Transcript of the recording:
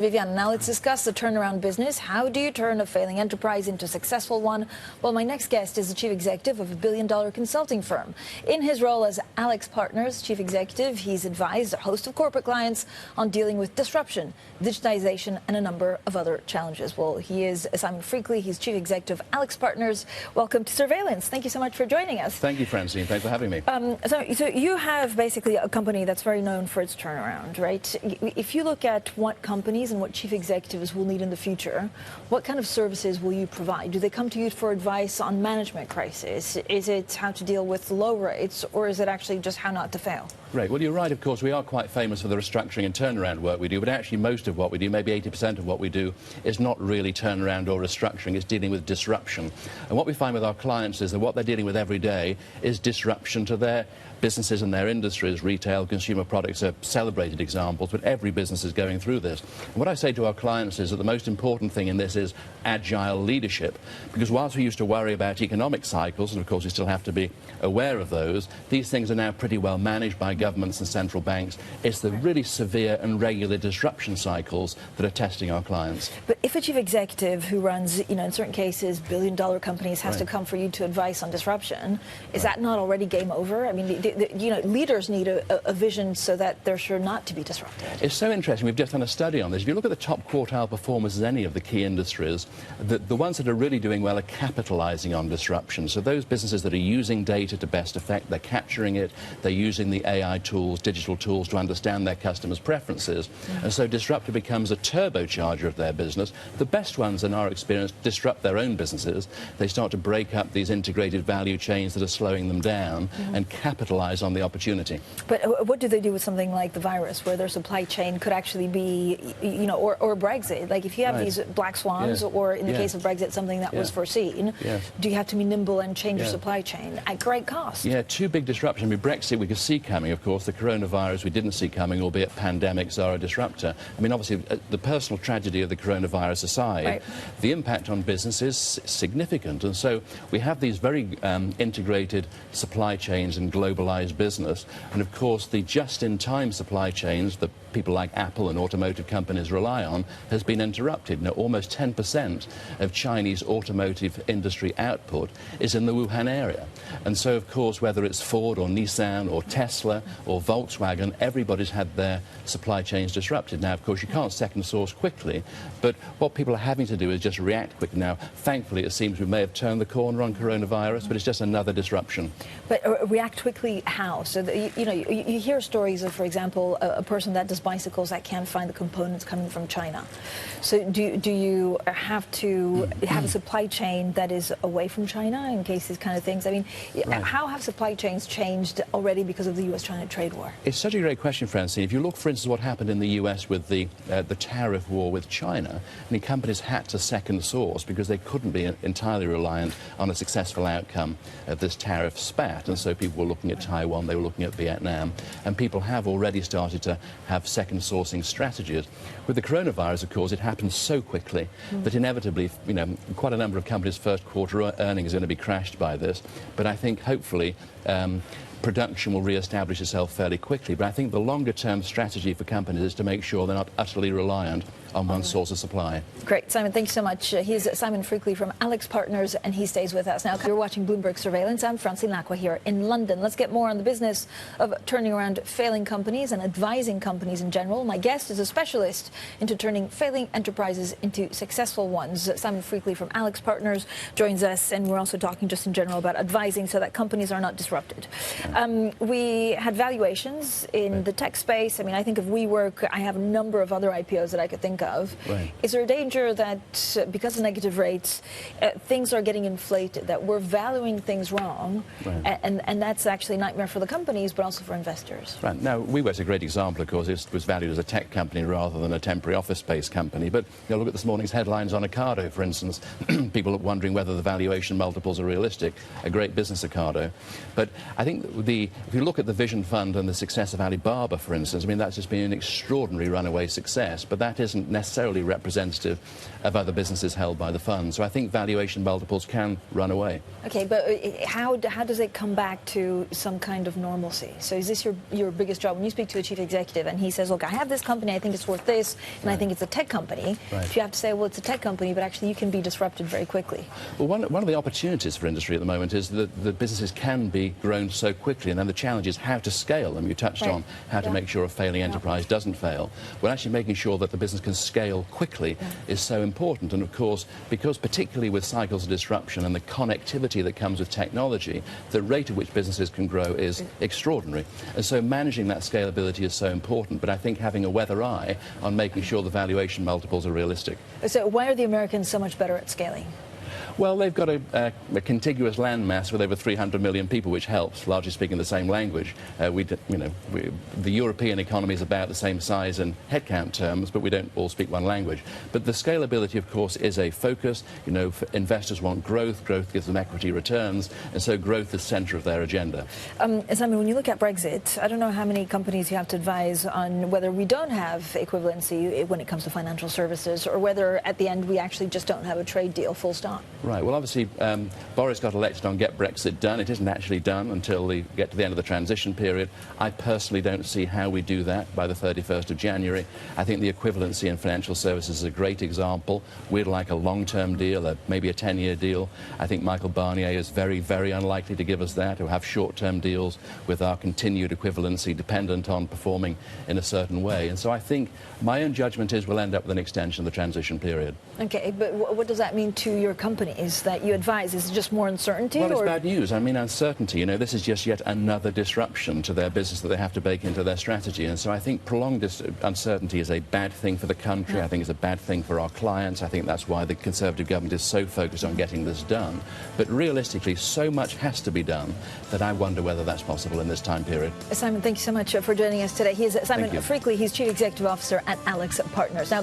Vivian, now let's discuss the turnaround business. How do you turn a failing enterprise into a successful one? Well, my next guest is the chief executive of a billion-dollar consulting firm. In his role as AlixPartners chief executive, he's advised a host of corporate clients on dealing with disruption, digitization, and a number of other challenges. Well, he is Simon Freakley. He's chief executive of AlixPartners. Welcome to Surveillance. Thank you so much for joining us. Thank you, Francine. Thanks for having me. So you have basically a company that's very known for its turnaround, right? If you look at what companies and what chief executives will need in the future, what kind of services will you provide? Do they come to you for advice on management crisis? Is it how to deal with low rates, or is it actually just how not to fail? Right. Well, you're right, of course. We are quite famous for the restructuring and turnaround work we do, but actually most of what we do, maybe 80% of what we do, is not really turnaround or restructuring. It's dealing with disruption. And what we find with our clients is that what they're dealing with every day is disruption to their businesses and their industries. Retail, consumer products are celebrated examples, but every business is going through this. And what I say to our clients is that the most important thing in this is agile leadership, because whilst we used to worry about economic cycles, and of course we still have to be aware of those, these things are now pretty well managed by governments and central banks. It's the really severe and regular disruption cycles that are testing our clients. But if a chief executive who runs, in certain cases, billion-dollar companies has to come for you to advise on disruption, is that not already game over? I mean, leaders need a vision so that they're sure not to be disrupted. It's so interesting. We've just done a study on this. If you look at the top quartile performers in any of the key industries, the ones that are really doing well are capitalizing on disruption. So those businesses that are using data to best effect, they're capturing it, they're using the AI tools, digital tools to understand their customers' preferences. And so disruptor becomes a turbocharger of their business. The best ones, in our experience, disrupt their own businesses. They start to break up these integrated value chains that are slowing them down and capitalize on the opportunity. But what do they do with something like the virus, where their supply chain could actually be, or Brexit? Like if you have these black swans, or in the case of Brexit, something that was foreseen, do you have to be nimble and change your supply chain at great cost? Yeah, two big disruptions. I mean, Brexit we could see coming, of course. The coronavirus we didn't see coming, albeit pandemics are a disruptor. I mean, obviously, the personal tragedy of the coronavirus aside, the impact on business is significant. And so we have these very integrated supply chains and globalized business. And of course, the just-in-time supply chains that people like Apple and automotive companies rely on has been interrupted. Now, almost 10% of Chinese automotive industry output is in the Wuhan area. And so, of course, whether it's Ford or Nissan or Tesla or Volkswagen, everybody's had their supply chains disrupted. Now, of course, you can't second source quickly, but what people are having to do is just react quickly. Now, thankfully, it seems we may have turned the corner on coronavirus, but it's just another disruption. But react quickly how? So, you hear stories of, for example, a person that does bicycles that can't find the components coming from China. So do you have to have a supply chain that is away from China in case these kind of things? I mean, how have supply chains changed already because of the U.S.-China trade war? It's such a great question, Francine. If you look, for instance, what happened in the U.S. with the tariff war with China, many companies had to second source because they couldn't be entirely reliant on a successful outcome of this tariff spat. And so people were looking at Taiwan, they were looking at Vietnam, and people have already started to have second sourcing strategies. With the coronavirus, of course, it happened so quickly that inevitably, quite a number of companies' first quarter earnings are going to be crashed by this. But I think, hopefully, production will re-establish itself fairly quickly. But I think the longer-term strategy for companies is to make sure they're not utterly reliant on one source of supply. Great. Simon, thank you so much. He's Simon Freakley from AlixPartners, and he stays with us now. You're watching Bloomberg Surveillance. I'm Francine Lacqua here in London. Let's get more on the business of turning around failing companies and advising companies in general. My guest is a specialist into turning failing enterprises into successful ones. Simon Freakley from AlixPartners joins us, and we're also talking just in general about advising so that companies are not disrupted. We had valuations in the tech space. I mean, I think of WeWork. I have a number of other IPOs that I could think of. Is there a danger that because of negative rates, things are getting inflated, that we're valuing things wrong, and that's actually a nightmare for the companies, but also for investors? Right. Now, WeWork's a great example, of course. It was valued as a tech company rather than a temporary office-based company. But look at this morning's headlines on Ocado, for instance. People are wondering whether the valuation multiples are realistic. A great business, Ocado. But I think if you look at the Vision Fund and the success of Alibaba, for instance, I mean, that's just been an extraordinary runaway success. But that isn't isn't necessarily representative of other businesses held by the fund. So I think valuation multiples can run away. Okay, but how does it come back to some kind of normalcy? So is this your biggest job? When you speak to a chief executive and he says, look, I have this company, I think it's worth this, and I think it's a tech company, if you have to say, well, it's a tech company, but actually you can be disrupted very quickly. Well, one of the opportunities for industry at the moment is that the businesses can be grown so quickly, and then the challenge is how to scale them. You touched on how to make sure a failing enterprise doesn't fail. Well, actually making sure that the business can scale quickly is so important. And of course, because particularly with cycles of disruption and the connectivity that comes with technology, the rate at which businesses can grow is extraordinary. And so managing that scalability is so important. But I think having a weather eye on making sure the valuation multiples are realistic. So why are the Americans so much better at scaling? Well, they've got a contiguous landmass with over 300 million people, which helps, largely speaking the same language. The European economy is about the same size in headcount terms, but we don't all speak one language. But the scalability, of course, is a focus. Investors want growth. Growth gives them equity returns, and so growth is centre of their agenda. Simon, when you look at Brexit, I don't know how many companies you have to advise on whether we don't have equivalency when it comes to financial services, or whether at the end we actually just don't have a trade deal, full stop. Right. Well, obviously, Boris got elected on Get Brexit Done. It isn't actually done until we get to the end of the transition period. I personally don't see how we do that by the 31st of January. I think the equivalency in financial services is a great example. We'd like a long-term deal, maybe a 10-year deal. I think Michael Barnier is very, very unlikely to give us that. We'll have short-term deals with our continued equivalency dependent on performing in a certain way. And so I think my own judgment is we'll end up with an extension of the transition period. Okay, but what does that mean to your companies that you advise? Is it just more uncertainty? Well, it's bad news. I mean, uncertainty. This is just yet another disruption to their business that they have to bake into their strategy. And so I think prolonged uncertainty is a bad thing for the country. I think it's a bad thing for our clients. I think that's why the Conservative government is so focused on getting this done. But realistically, so much has to be done that I wonder whether that's possible in this time period. Simon, thank you so much for joining us today. He is Simon Freakley. He's Chief Executive Officer at AlixPartners. Now,